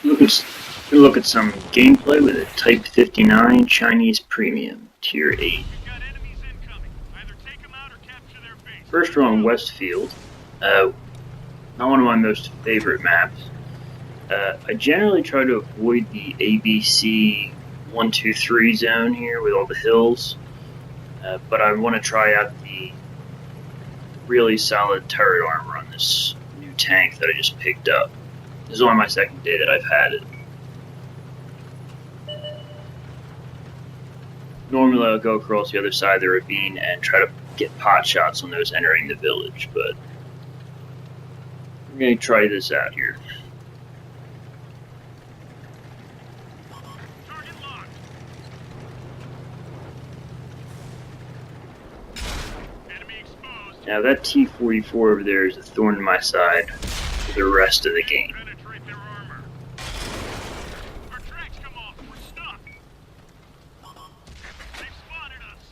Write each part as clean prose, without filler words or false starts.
Look at some gameplay with a Type 59 Chinese Premium, Tier 8. First we're on Westfield, not one of my most favorite maps. I generally try to avoid the ABC 1-2-3 zone here with all the hills, but I want to try out the really solid turret armor on this new tank that I just picked up. This is only my second day that I've had it. Normally I'll go across the other side of the ravine and try to get pot shots on those entering the village, but I'm going to try this out here. Now that T-44 over there is a thorn in my side for the rest of the game.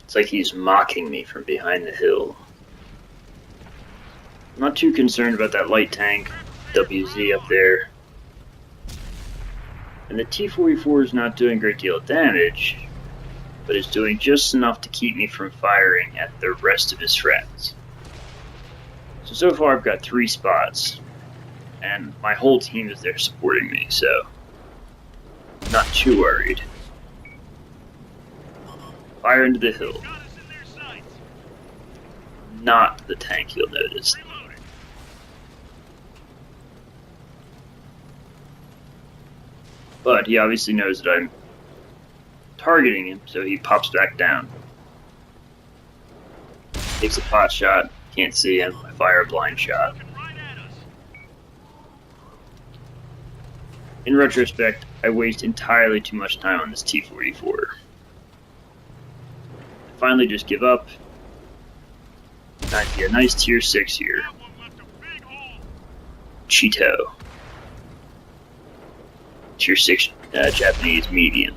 It's like he's mocking me from behind the hill. I'm not too concerned about that light tank, WZ up there. And the T-44 is not doing a great deal of damage, but is doing just enough to keep me from firing at the rest of his friends. So far I've got 3 spots, and my whole team is there supporting me, so I'm not too worried. Fire into the hill. Not the tank, you'll notice. But he obviously knows that I'm targeting him, so he pops back down. Takes a pot shot. Can't see him. I fire a blind shot. In retrospect, I waste entirely too much time on this T-44. I finally just give up. I get a nice tier 6 here. Cheeto. Tier 6 Japanese medium.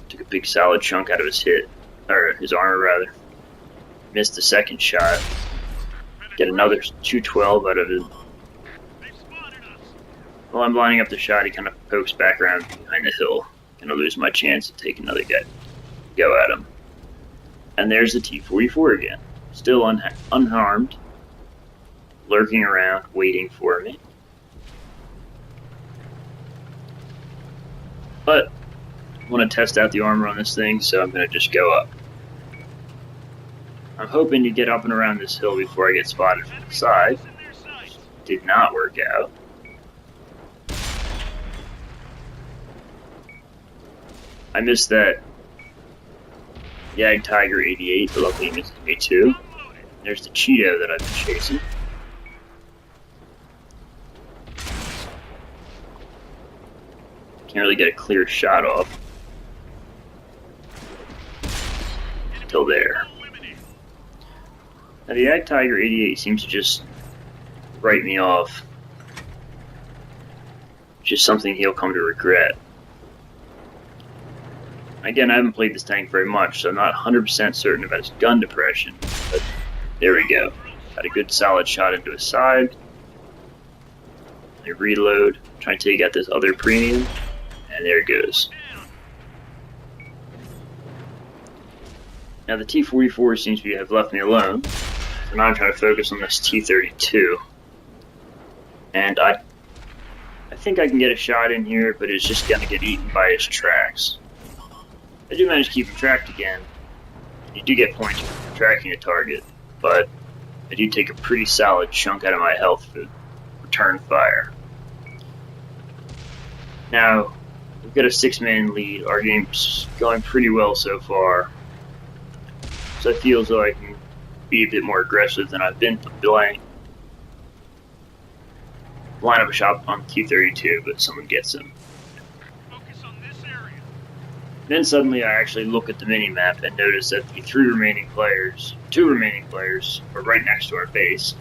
Took a big solid chunk out of his his armor rather. Missed the second shot. Get another 212 out of it. While I'm lining up the shot, he kind of pokes back around behind the hill. Gonna lose my chance to take another go at him. And there's the T-44 again. Still unharmed. Lurking around, waiting for me. But I want to test out the armor on this thing, so I'm gonna just go up. I'm hoping to get up and around this hill before I get spotted from the side. Did not work out. I missed that Yag Tiger 88, but luckily he missed me too. There's the Cheeto that I've been chasing. Can't really get a clear shot off. Until there. Now the Yag Tiger 88 seems to just write me off. Just something he'll come to regret. Again, I haven't played this tank very much, so I'm not 100% certain about his gun depression, but there we go. Got a good solid shot into his side. I reload, trying to take out this other premium, and there it goes. Now the T-44 seems to have left me alone, so now I'm trying to focus on this T-32. And I think I can get a shot in here, but it's just gonna get eaten by his tracks. I do manage to keep him tracked again. You do get points for tracking a target, but I do take a pretty solid chunk out of my health for return fire. Now, we've got a 6-man lead. Our game's going pretty well so far. So I feel as though I can be a bit more aggressive than I've been playing. Line up a shot on T-32, but someone gets him. Then suddenly I actually look at the mini-map and notice that the two remaining players are right next to our base.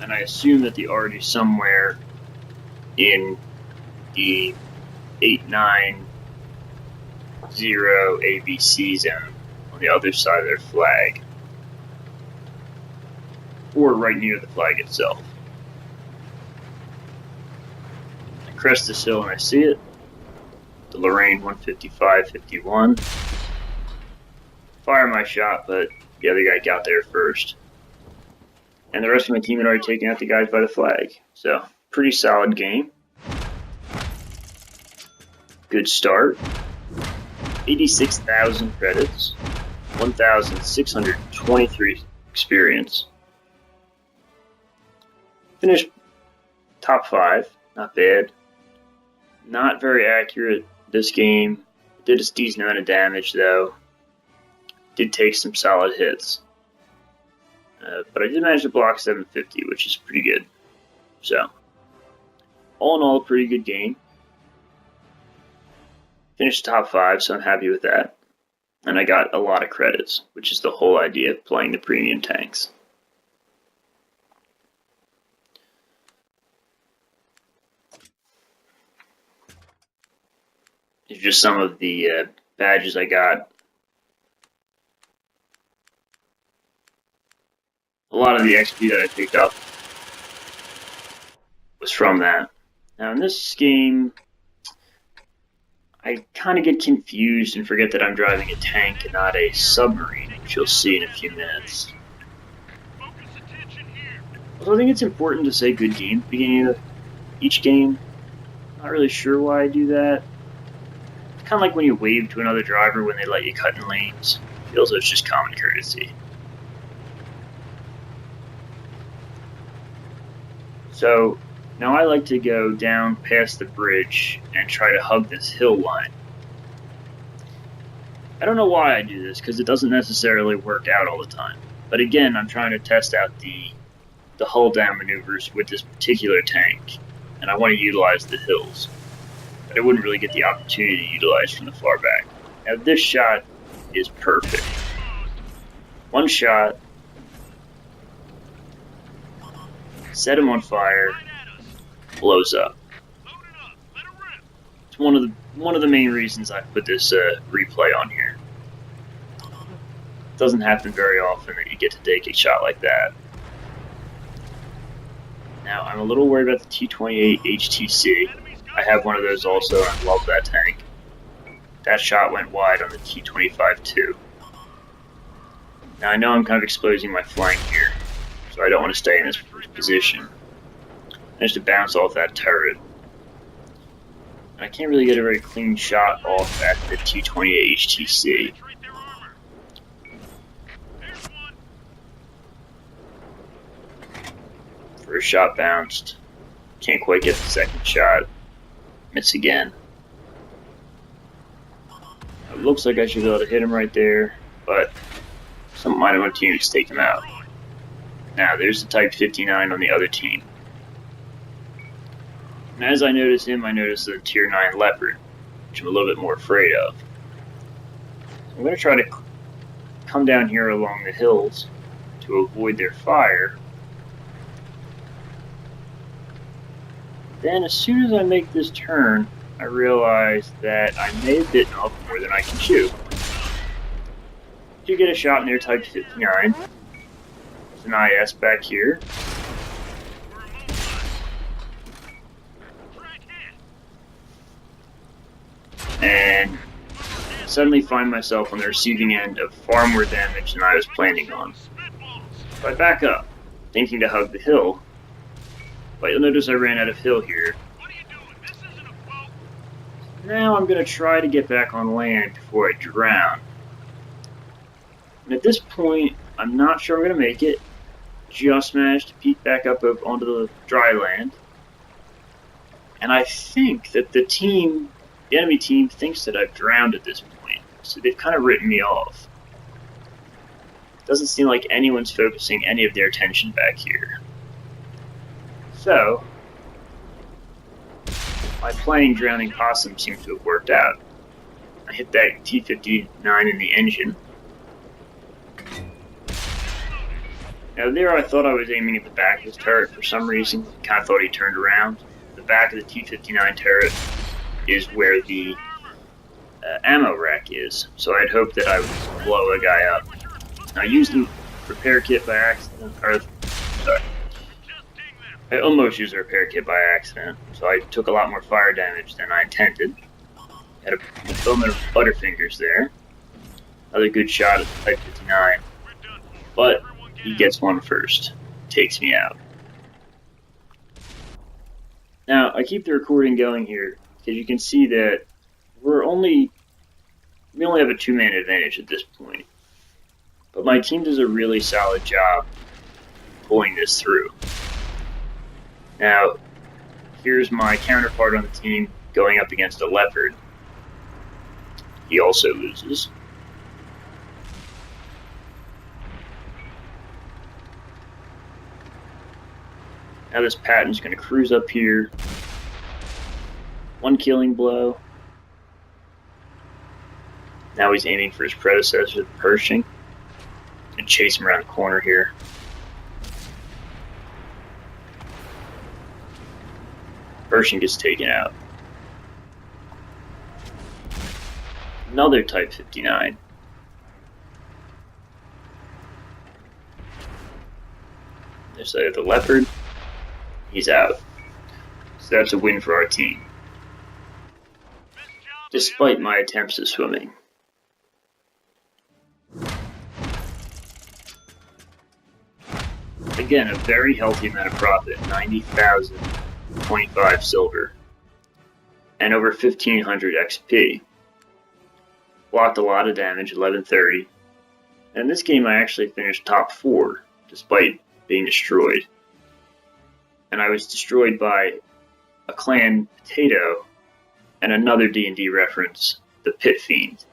And I assume that they're already somewhere in the 890 ABC zone on the other side of their flag. or right near the flag itself. I crest this hill and I see it. The Lorraine 155-51. Fire my shot, but the other guy got there first. And the rest of my team had already taken out the guys by the flag. So, pretty solid game. Good start. 86,000 credits. 1,623 experience. Finished top 5. Not bad. Not very accurate this game. Did a decent amount of damage though. Did take some solid hits. But I did manage to block 750, which is pretty good. So, all in all, a pretty good game. Finished top 5, so I'm happy with that. And I got a lot of credits, which is the whole idea of playing the premium tanks. These are just some of the badges I got. A lot of the XP that I picked up was from that. Now in this game, I kind of get confused and forget that I'm driving a tank and not a submarine, which you'll see in a few minutes. Also, I think it's important to say good game at the beginning of each game. Not really sure why I do that. It's kind of like when you wave to another driver when they let you cut in lanes. It feels like it's just common courtesy. So, now I like to go down past the bridge and try to hug this hill line. I don't know why I do this, because it doesn't necessarily work out all the time. But again, I'm trying to test out the hull down maneuvers with this particular tank, and I want to utilize the hills. But I wouldn't really get the opportunity to utilize from the far back. Now this shot is perfect. One shot, set him on fire, blows up. It's one of the main reasons I put this replay on here. It doesn't happen very often that you get to take a shot like that. Now I'm a little worried about the T-28 HTC. I have one of those also, and I love that tank. That shot went wide on the T-25 too. Now I know I'm kind of exposing my flank here, so I don't want to stay in this position. Managed to bounce off that turret. I can't really get a very clean shot off at the T-28 HTC. First shot bounced. Can't quite get the second shot. Miss again. It looks like I should be able to hit him right there, but some might have team to take him out. Now there's the Type 59 on the other team. And as I notice him, I notice the Tier 9 Leopard, which I'm a little bit more afraid of. So I'm going to try to come down here along the hills to avoid their fire. Then as soon as I make this turn, I realize that I may have bitten off more than I can chew. You get a shot near Type 59. There's an IS back here. And suddenly find myself on the receiving end of far more damage than I was planning on. So I back up, thinking to hug the hill, but you'll notice I ran out of hill here. Now I'm going to try to get back on land before I drown. And at this point, I'm not sure I'm going to make it. Just managed to peek back up onto the dry land. And I think that the enemy team thinks that I've drowned at this point, so they've kind of written me off. Doesn't seem like anyone's focusing any of their attention back here. So, my playing Drowning Possum seems to have worked out. I hit that T-59 in the engine. Now there I thought I was aiming at the back of his turret for some reason. Kind of thought he turned around. The back of the T-59 turret is where the ammo rack is, so I'd hoped that I would blow a guy up. I used the repair kit by accident, or I almost used a repair kit by accident, so I took a lot more fire damage than I intended. Had a fulfillment of Butterfingers there. Another good shot at Type 59. But he gets one first. Takes me out. Now, I keep the recording going here, because you can see that we only have a 2-man advantage at this point. But my team does a really solid job pulling this through. Now, here's my counterpart on the team going up against a leopard. He also loses. Now this Patton's going to cruise up here. One killing blow. Now he's aiming for his predecessor, the Pershing. And chase him around the corner here. Pershing gets taken out. Another Type 59. There's the leopard. He's out. So that's a win for our team. Despite my attempts at swimming. Again, a very healthy amount of profit. 90,025 silver. And over 1,500 XP. Blocked a lot of damage, 1130. And this game I actually finished top 4, despite being destroyed. And I was destroyed by a clan potato and another D&D reference, the Pit Fiend,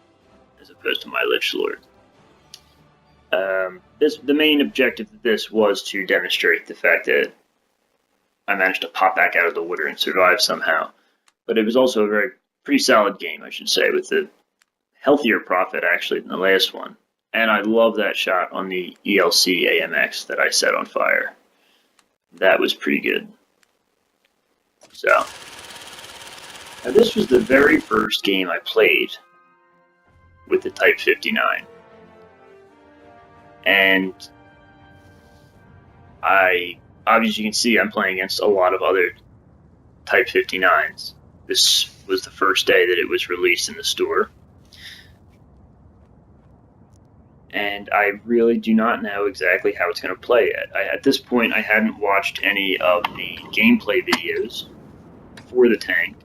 as opposed to my Lich Lord. The main objective of this was to demonstrate the fact that I managed to pop back out of the water and survive somehow. But it was also a pretty solid game, I should say, with a healthier profit actually than the last one. And I love that shot on the ELC AMX that I set on fire. That was pretty good. So, now this was the very first game I played with the Type 59. And obviously you can see I'm playing against a lot of other Type 59s. This was the first day that it was released in the store. And I really do not know exactly how it's going to play yet. At this point, I hadn't watched any of the gameplay videos for the tank.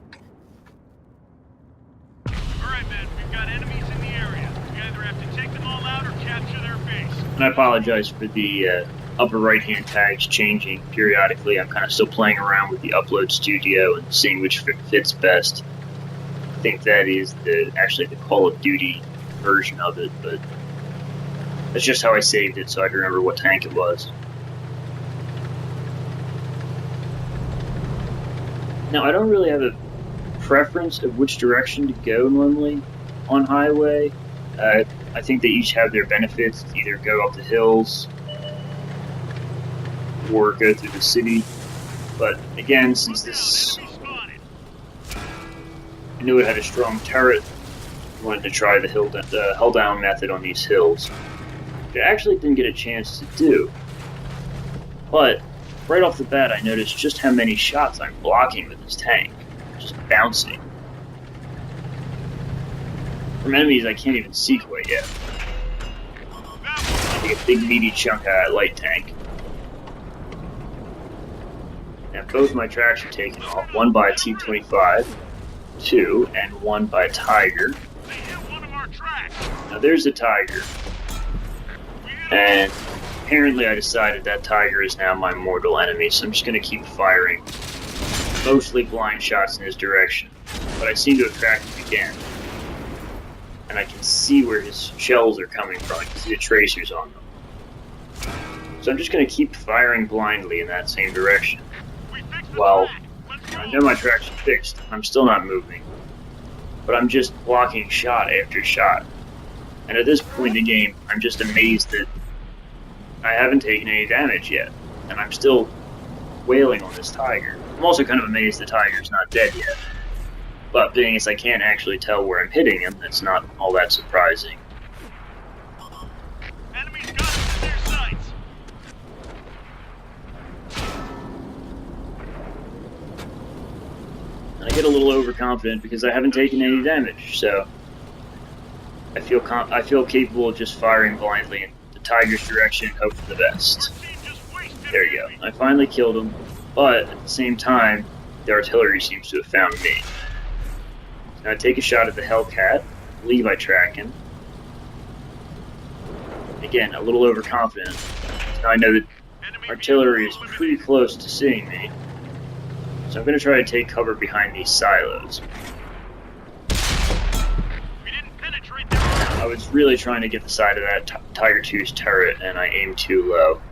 Alright, man, we've got enemies in the area. We either have to take them all out or capture their base. And I apologize for the upper right-hand tags changing periodically. I'm kind of still playing around with the Upload Studio and seeing which fits best. I think that is actually the Call of Duty version of it, but that's just how I saved it, so I remember what tank it was. Now, I don't really have a preference of which direction to go normally on highway. I think they each have their benefits. Either go up the hills or go through the city. But again, since this, I knew it had a strong turret, I wanted to try the hull down method on these hills. I actually didn't get a chance to do. But right off the bat, I noticed just how many shots I'm blocking with this tank. Just bouncing. From enemies I can't even see quite yet. I take a big meaty chunk out of that light tank. And both my tracks are taken off. One by a T-25, 2, and one by a Tiger. Now there's a Tiger. And apparently I decided that Tiger is now my mortal enemy, so I'm just going to keep firing mostly blind shots in his direction. But I seem to have cracked him again. And I can see where his shells are coming from. I can see the tracers on them. So I'm just going to keep firing blindly in that same direction. Well, I know my tracks are fixed. I'm still not moving. But I'm just blocking shot after shot. And at this point in the game, I'm just amazed that I haven't taken any damage yet, and I'm still wailing on this Tiger. I'm also kind of amazed the Tiger's not dead yet, but being as I can't actually tell where I'm hitting him, that's not all that surprising. Enemies got us in their sights. I get a little overconfident because I haven't taken any damage, so I feel capable of just firing blindly in the tiger's direction and hope for the best. There you go. I finally killed him, but at the same time, the artillery seems to have found me. So now I take a shot at the Hellcat, I believe I track him. Again, a little overconfident. So I know that artillery is pretty close to seeing me. So I'm going to try to take cover behind these silos. I was really trying to get the side of that Tiger II's turret, and I aimed too low.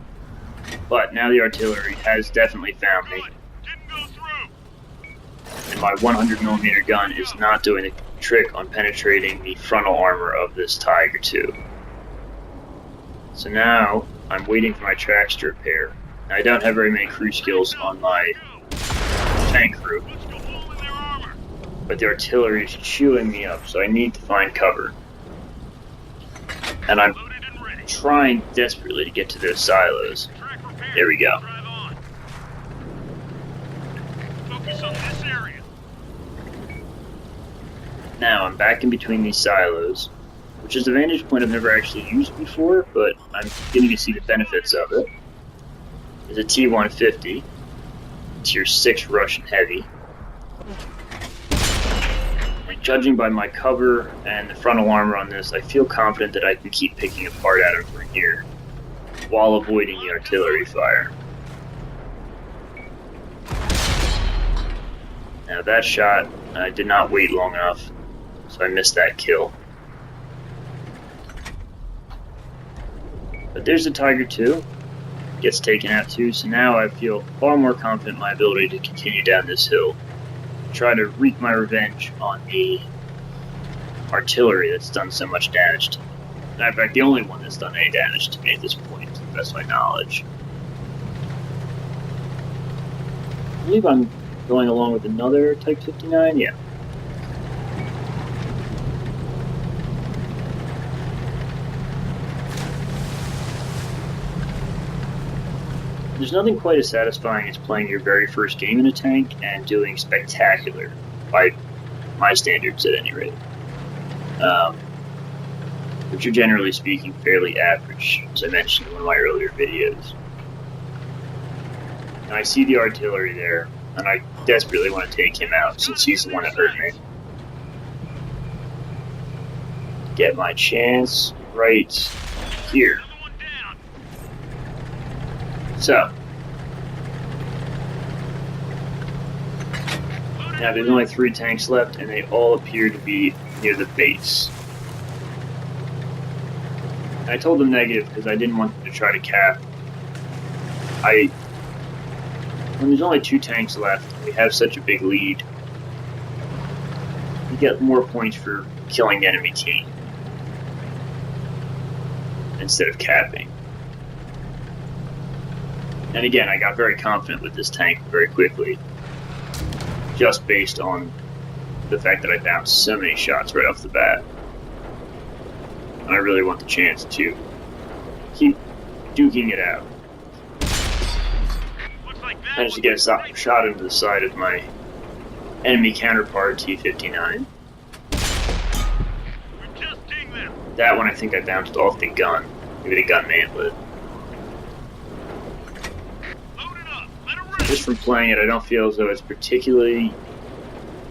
But now the artillery has definitely found me. And my 100mm gun is not doing the trick on penetrating the frontal armor of this Tiger II. So now I'm waiting for my tracks to repair. Now, I don't have very many crew skills on my tank crew, but the artillery is chewing me up, so I need to find cover. And I'm trying desperately to get to those silos. There we go. Now I'm back in between these silos, which is a vantage point I've never actually used before, but I'm beginning to see the benefits of it. It's a T-150, Tier 6 Russian Heavy. And judging by my cover and the frontal armor on this, I feel confident that I can keep picking apart at him from here, while avoiding the artillery fire. Now that shot, I did not wait long enough, so I missed that kill. But there's the Tiger II. Gets taken out too, so now I feel far more confident in my ability to continue down this hill. Try to wreak my revenge on the artillery that's done so much damage to me. In fact, the only one that's done any damage to me at this point, to the best of my knowledge. I believe I'm going along with another Type 59, yeah. There's nothing quite as satisfying as playing your very first game in a tank and doing spectacular, by my standards at any rate. Which are generally speaking fairly average, as I mentioned in one of my earlier videos. And I see the artillery there, and I desperately want to take him out since he's the one that hurt me. Get my chance right here. So, now there's only 3 tanks left, and they all appear to be near the base. And I told them negative because I didn't want them to try to cap. When there's only 2 tanks left, and we have such a big lead, you get more points for killing the enemy team instead of capping. And again, I got very confident with this tank very quickly, just based on the fact that I bounced so many shots right off the bat. And I really want the chance to keep duking it out. Managed to get a shot into the side of my enemy counterpart, T-59. That one I think I bounced off the gun. Maybe the gun may have lit. Just from playing it, I don't feel as though it's particularly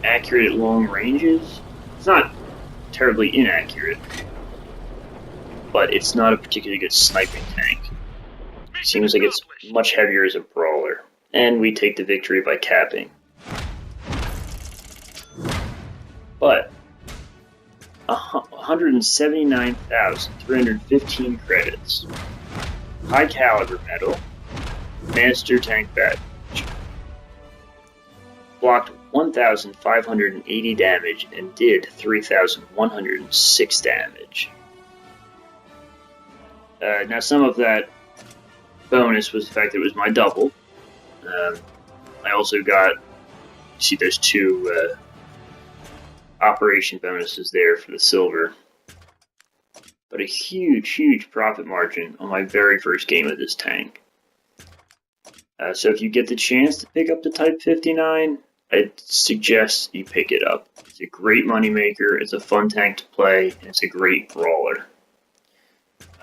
accurate at long ranges. It's not terribly inaccurate, but it's not a particularly good sniping tank. It seems like it's much heavier as a brawler, and we take the victory by capping. But 179,315 credits, high caliber medal, master tank badge. Blocked 1,580 damage and did 3,106 damage. Now some of that bonus was the fact that it was my double. I also got, see those 2 operation bonuses there for the silver. But a huge profit margin on my very first game of this tank. So if you get the chance to pick up the Type 59, I suggest you pick it up. It's a great moneymaker, it's a fun tank to play, and it's a great brawler.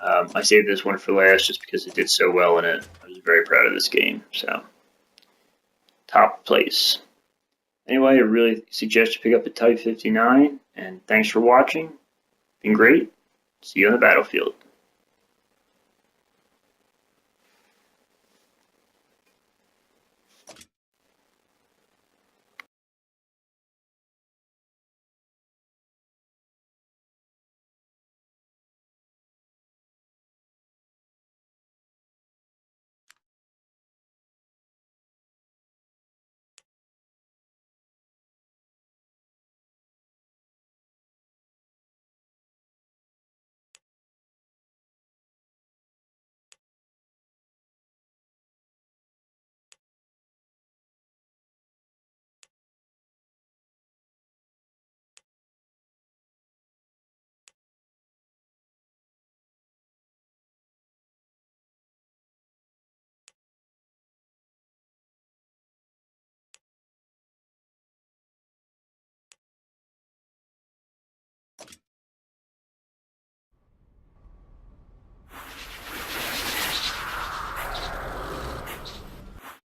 I saved this one for last just because it did so well in it. I was very proud of this game, so top place. Anyway, I really suggest you pick up a Type 59, and thanks for watching. Been great. See you on the battlefield.